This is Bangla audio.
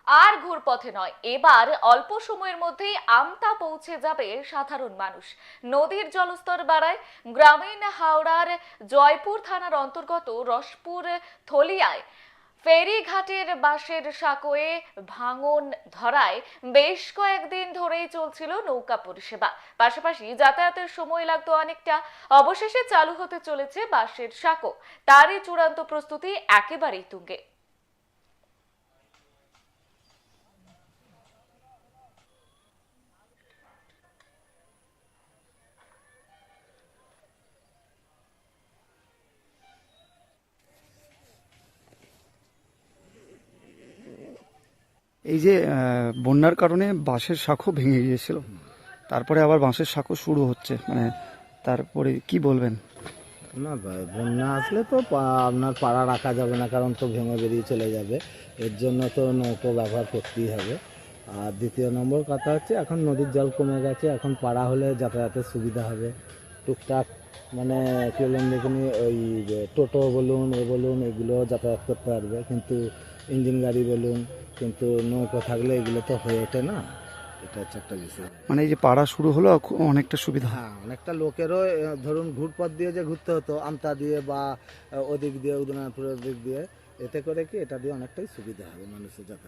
আর ঘুরপথে নয়, এবার অল্প সময়ের মধ্যেই আমতা পৌঁছে যাবে সাধারণ মানুষ। নদীর জলস্তর বাড়ায়। গ্রামীণ হাওড়ার জয়পুর থানার অন্তর্গত রসপুর থলিয়ায় ফেরিঘাটের বাঁশের সাঁকোয়ে ভাঙন ধরায় বেশ কয়েকদিন ধরেই চলছিল নৌকা পরিষেবা। পাশাপাশি যাতায়াতের সময় লাগতো অনেকটা। অবশেষে চালু হতে চলেছে বাঁশের সাঁকো। তারই চূড়ান্ত প্রস্তুতি একেবারেই তুঙ্গে। এই যে বন্যার কারণে বাঁশের শাঁখো ভেঙে গিয়েছিল, তারপরে আবার বাঁশের শাঁখো শুরু হচ্ছে, মানে তারপরে কি বলবেন? না ভাই, বন্যা আসলে তো আপনার পাড়া রাখা যাবে না, কারণ তো ভেঙে বেরিয়ে চলে যাবে। এর জন্য তো নৌকো ব্যবহার করতেই হবে। আর দ্বিতীয় নম্বর কথা হচ্ছে, এখন নদীর জল কমে গেছে, এখন পাড়া হলে যাতায়াতের সুবিধা হবে। টুকটাক মানে কী বলুন দেখুন, ওই যে টোটো বলুন বলুন এগুলো যাতায়াত করতে পারবে, কিন্তু ইঞ্জিন গাড়ি বলুন, কিন্তু নৌকো থাকলে এগুলো তো হয়ে ওঠে না। এটা হচ্ছে একটা বিষয়। মানে এই যে পাড়া শুরু হলো, অনেকটা সুবিধা। হ্যাঁ, অনেকটা লোকেরও ধরুন ঘুরপথ দিয়ে যে ঘুরতে হতো আমতা দিয়ে বা ওদিক দিয়ে উদয়নাথপুরের দিক দিয়ে, এতে করে কি এটা দিয়ে অনেকটাই সুবিধা হবে মানুষের যাতায়াত।